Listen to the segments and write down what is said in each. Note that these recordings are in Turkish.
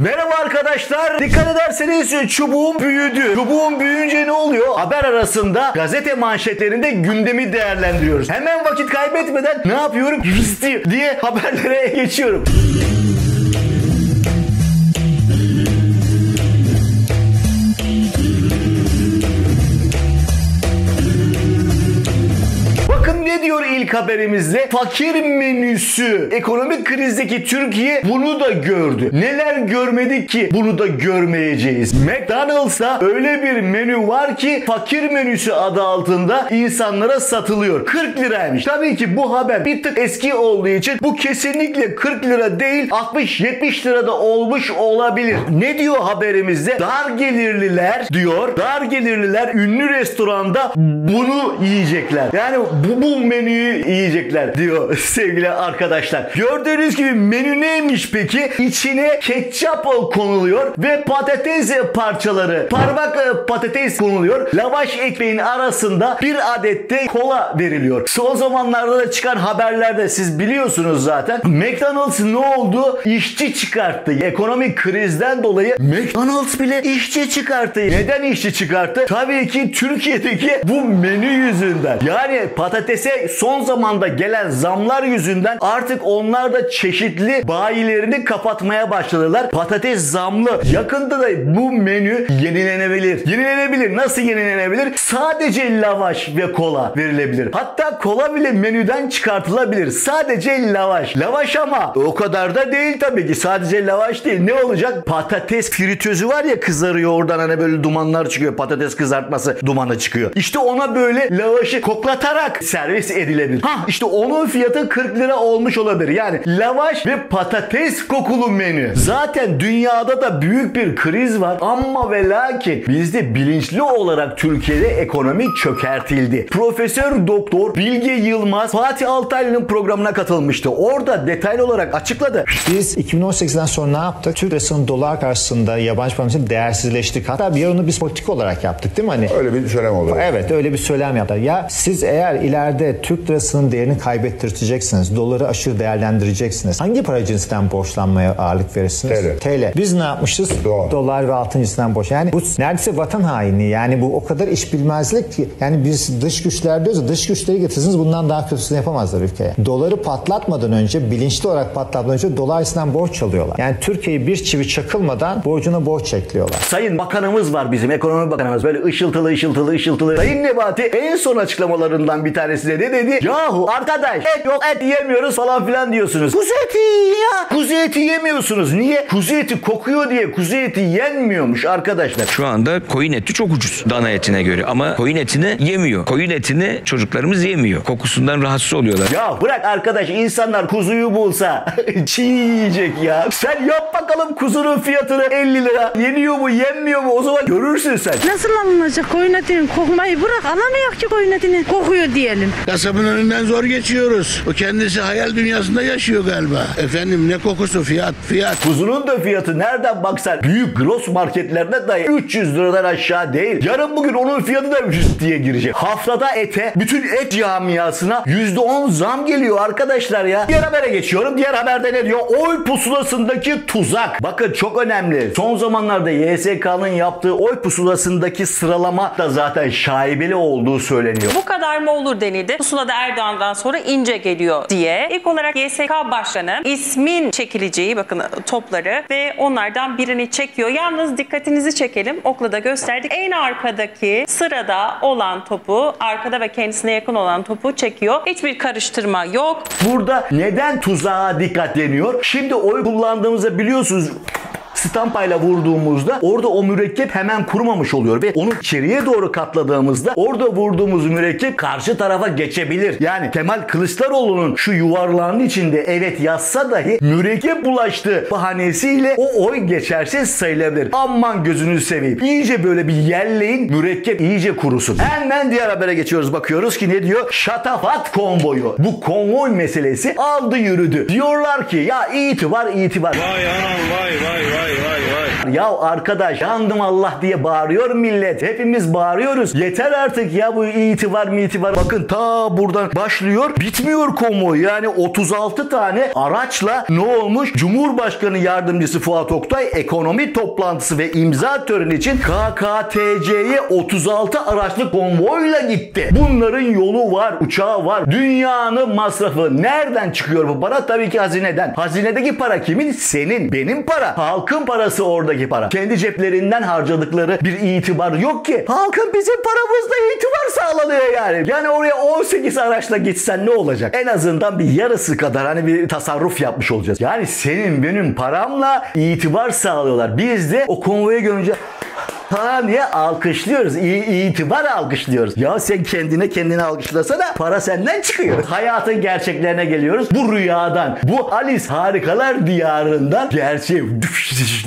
Merhaba arkadaşlar. Dikkat ederseniz çubuğum büyüdü. Çubuğum büyüyünce ne oluyor? Haber arasında gazete manşetlerinde gündemi değerlendiriyoruz. Hemen vakit kaybetmeden ne yapıyorum? Rısti diye haberlere geçiyorum. Bakın ne diyor ilk haberimizde? Fakir menüsü. Ekonomik krizdeki Türkiye bunu da gördü. Neler görmedik ki bunu da görmeyeceğiz. McDonald's'ta öyle bir menü var ki fakir menüsü adı altında insanlara satılıyor. 40 liraymış. Tabii ki bu haber bir tık eski olduğu için bu kesinlikle 40 lira değil 60-70 lira da olmuş olabilir. Ne diyor haberimizde? Dar gelirliler diyor. Dar gelirliler ünlü restoranda bunu yiyecekler. Yani bu menüyü yiyecekler diyor sevgili arkadaşlar. Gördüğünüz gibi menü neymiş peki? İçine ketçap konuluyor ve patates parçaları, parmak patates konuluyor. Lavaş ekmeğin arasında bir adet de kola veriliyor. Son zamanlarda da çıkan haberlerde siz biliyorsunuz zaten. McDonald's ne oldu? İşçi çıkarttı. Ekonomik krizden dolayı McDonald's bile işçi çıkarttı. Neden işçi çıkarttı? Tabii ki Türkiye'deki bu menü yüzünden. Yani patatese son zamanda gelen zamlar yüzünden artık onlar da çeşitli bayilerini kapatmaya başladılar. Patates zamlı. Yakında da bu menü yenilenebilir. Yenilenebilir. Nasıl yenilenebilir? Sadece lavaş ve kola verilebilir. Hatta kola bile menüden çıkartılabilir. Sadece lavaş. Lavaş ama o kadar da değil tabii ki. Sadece lavaş değil. Ne olacak? Patates fritözü var ya, kızarıyor oradan, hani böyle dumanlar çıkıyor. Patates kızartması dumanı çıkıyor. İşte ona böyle lavaşı koklatarak servis edilebilir. İşte onun fiyatı 40 lira olmuş olabilir. Yani lavaş ve patates kokulu menü. Zaten dünyada da büyük bir kriz var ama ve lakin bizde bilinçli olarak Türkiye'de ekonomi çökertildi. Profesör Doktor Bilge Yılmaz Fatih Altaylı'nın programına katılmıştı. Orada detaylı olarak açıkladı. Biz 2018'den sonra ne yaptık? Türk lirasının dolar karşısında yabancı paramızın değersizleştik. Hatta bir onu biz politik olarak yaptık değil mi? Hani öyle bir söylem oldu. Evet, öyle bir söylem yaptık. Ya siz eğer ileride Türk lirasının değerini kaybettireceksiniz, doları aşırı değerlendireceksiniz, hangi para cinsinden borçlanmaya ağırlık verirsiniz? TL. Biz ne yapmışız? Dolar ve altın cinsinden borç. Yani bu neredeyse vatan haini. Yani bu o kadar iş bilmezlik ki. Yani biz dış güçler diyoruz, dış güçleri getirsiniz, bundan daha kötüsünü yapamazlar ülkeye. Doları patlatmadan önce, bilinçli olarak patlatmadan önce dolar cinsinden borç alıyorlar. Yani Türkiye'yi bir çivi çakılmadan borcuna borç ekliyorlar. Sayın Bakanımız var bizim, ekonomi bakanımız. Böyle ışıltılı. Sayın Nebati en son açıklamalarından bir tanesi de ne dedi? Yahu arkadaş, et yemiyoruz falan filan diyorsunuz. Kuzu eti ya. Kuzu eti yemiyorsunuz. Niye? Kuzu eti kokuyor diye kuzu eti yenmiyormuş arkadaşlar. Şu anda koyun eti çok ucuz dana etine göre ama koyun etini yemiyor. Koyun etini çocuklarımız yemiyor. Kokusundan rahatsız oluyorlar. Ya bırak arkadaş, insanlar kuzuyu bulsa çiğ yiyecek ya. Sen yap bakalım kuzunun fiyatını 50 lira. Yeniyor mu yenmiyor mu, o zaman görürsün sen. Nasıl alınacak koyun etinin kokmayı? Bırak, alamıyor ki koyun etini kokuyor diyelim. Kasabın önünden zor geçiyoruz. O kendisi hayal dünyasında yaşıyor galiba. Efendim ne kokusu, fiyat. Kuzunun da fiyatı nereden baksan büyük gross marketlerde dahi 300 liradan aşağı değil. Yarın bugün onun fiyatı da 100 diye girecek. Haftada ete, bütün et camiasına %10 zam geliyor arkadaşlar ya. Diğer habere geçiyorum. Diğer haberde ne diyor? Oy pusulasındaki tuzak. Bakın çok önemli. Son zamanlarda YSK'nın yaptığı oy pusulasındaki sıralama da zaten şaibeli olduğu söyleniyor. Bu kadar mı olur denildi. Pusulada Erdoğan'dan sonra İnce geliyor diye. İlk olarak YSK Başkanı ismin çekileceği, bakın topları ve onlardan birini çekiyor. Yalnız dikkatinizi çekelim. Okla da gösterdik. En arkadaki sırada olan topu, arkada ve kendisine yakın olan topu çekiyor. Hiçbir karıştırma yok. Burada neden tuzağa dikkat deniyor? Şimdi oy kullandığımızda biliyorsunuz, stampayla vurduğumuzda orada o mürekkep hemen kurumamış oluyor ve onu içeriye doğru katladığımızda orada vurduğumuz mürekkep karşı tarafa geçebilir. Yani Kemal Kılıçdaroğlu'nun şu yuvarlağın içinde evet yazsa dahi mürekkep bulaştı bahanesiyle o oy geçersiz sayılabilir. Aman gözünüzü seveyim. İyice böyle bir yerleyin, mürekkep iyice kurusun. Hemen diğer habere geçiyoruz. Bakıyoruz ki ne diyor? Şatafat konvoyu. Bu konvoy meselesi aldı yürüdü. Diyorlar ki ya itibar. Vay anam vay. Ya arkadaş, yandım Allah diye bağırıyor millet. Hepimiz bağırıyoruz. Yeter artık ya bu itibar. Bakın ta buradan başlıyor. Bitmiyor konvoy. Yani 36 tane araçla ne olmuş? Cumhurbaşkanı Yardımcısı Fuat Oktay ekonomi toplantısı ve imza töreni için KKTC'ye 36 araçlı konvoyla gitti. Bunların yolu var, uçağı var. Dünyanın masrafı. Nereden çıkıyor bu para? Tabii ki hazineden. Hazinedeki para kimin? Senin, benim para. Halkın parası oradaki para. Kendi ceplerinden harcadıkları bir itibar yok ki. Halkın bizim paramızla itibar sağlanıyor yani. Yani oraya 18 araçla gitsen ne olacak? En azından bir yarısı kadar hani bir tasarruf yapmış olacağız. Yani senin benim paramla itibar sağlıyorlar. Biz de o konvoyu görünce niye alkışlıyoruz? İtibar alkışlıyoruz. Ya sen kendine alkışlasana. Para senden çıkıyor. Hayatın gerçeklerine geliyoruz. Bu rüyadan, bu Alice Harikalar Diyarı'ndan gerçeği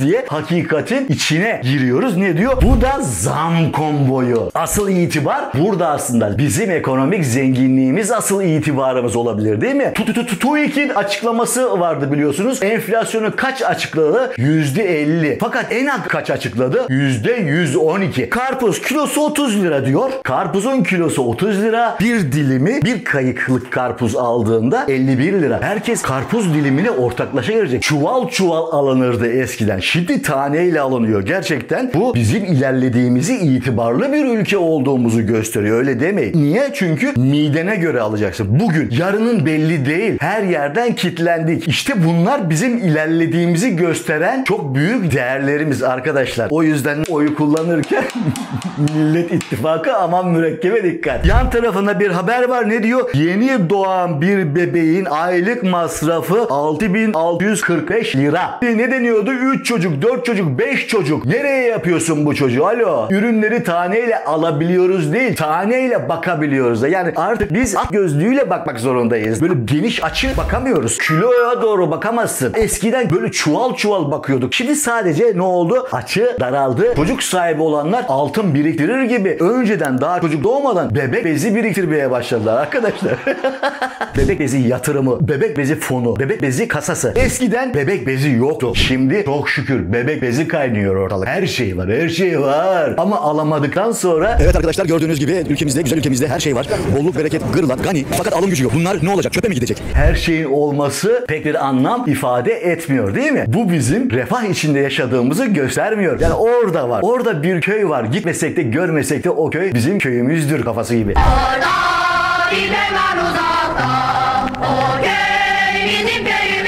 diye hakikatin içine giriyoruz. Ne diyor? Bu da zam konvoyu. Asıl itibar burada aslında. Bizim ekonomik zenginliğimiz asıl itibarımız olabilir değil mi? TÜİK'in açıklaması vardı biliyorsunuz. Enflasyonu kaç açıkladı? %50. Fakat ENAK kaç açıkladı? %112. Karpuz kilosu 30 lira diyor. Karpuzun kilosu 30 lira. Bir dilimi, bir kayıklık karpuz aldığında 51 lira. Herkes karpuz dilimine ortaklaşa girecek. Çuval çuval alınırdı eskiden. Şimdi taneyle alınıyor. Gerçekten bu bizim ilerlediğimizi, itibarlı bir ülke olduğumuzu gösteriyor. Öyle demeyin. Niye? Çünkü midene göre alacaksın. Bugün, yarının belli değil. Her yerden kitlendik. İşte bunlar bizim ilerlediğimizi gösteren çok büyük değerlerimiz arkadaşlar. O yüzden oyu kullanırken Millet İttifakı aman mürekkebe dikkat. Yan tarafında bir haber var. Ne diyor? Yeni doğan bir bebeğin aylık masrafı 6.645 lira. Ne deniyordu? 3 çocuk, 4 çocuk, 5 çocuk. Nereye yapıyorsun bu çocuğu? Alo. Ürünleri taneyle alabiliyoruz değil. Taneyle bakabiliyoruz da. Yani artık biz at gözlüğüyle bakmak zorundayız. Böyle geniş açı bakamıyoruz. Kiloya doğru bakamazsın. Eskiden böyle çuval çuval bakıyorduk. Şimdi sadece ne oldu? Açı daraldı. Çocuk sahibi olanlar altın biriktirir gibi önceden daha çocuk doğmadan bebek bezi biriktirmeye başladılar arkadaşlar. Bebek bezi yatırımı, bebek bezi fonu, bebek bezi kasası. Eskiden bebek bezi yoktu. Şimdi çok şükür bebek bezi kaynıyor ortalık. Her şey var, her şey var. Ama alamadıktan sonra... Evet arkadaşlar, gördüğünüz gibi ülkemizde, güzel ülkemizde her şey var. Bolluk, bereket, gırla, gani. Fakat alım gücü yok. Bunlar ne olacak? Çöpe mi gidecek? Her şeyin olması pek bir anlam ifade etmiyor değil mi? Bu bizim refah içinde yaşadığımızı göstermiyor. Yani orada var. Orada bir köy var. Gitmesek de görmesek de o köy bizim köyümüzdür kafası gibi. Orada bir var uzakta, o köy bizim köyümüzdür.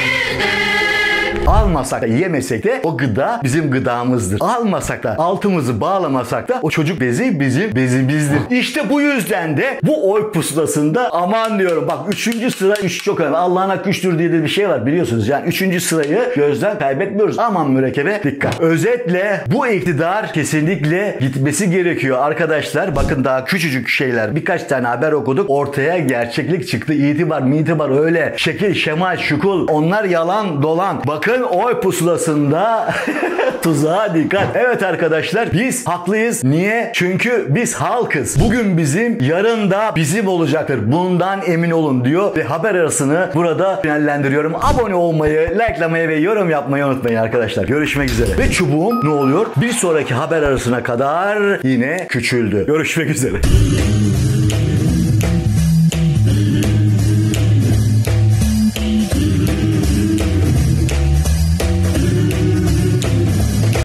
Almasak da yemesek de o gıda bizim gıdamızdır. Almasak da altımızı bağlamasak da o çocuk bezi bizim bezimizdir. İşte bu yüzden de bu oy pusulasında aman diyorum bak 3. sıra 3 çok önemli. Allah'ın hakkı 3'tür diye de bir şey var biliyorsunuz. Yani 3. sırayı gözden kaybetmiyoruz. Aman mürekkebe dikkat. Özetle bu iktidar kesinlikle gitmesi gerekiyor arkadaşlar. Bakın daha küçücük şeyler. Birkaç tane haber okuduk. Ortaya gerçeklik çıktı. İtibar öyle. Şekil, şemal, şukul. Onlar yalan dolan. Bakın oy pusulasında tuzağa dikkat. Evet arkadaşlar biz haklıyız. Niye? Çünkü biz halkız. Bugün bizim, yarın da bizim olacaktır. Bundan emin olun diyor ve haber arasını burada finallendiriyorum. Abone olmayı, likelamayı ve yorum yapmayı unutmayın arkadaşlar. Görüşmek üzere. Ve çubuğum ne oluyor? Bir sonraki haber arasına kadar yine küçüldü. Görüşmek üzere.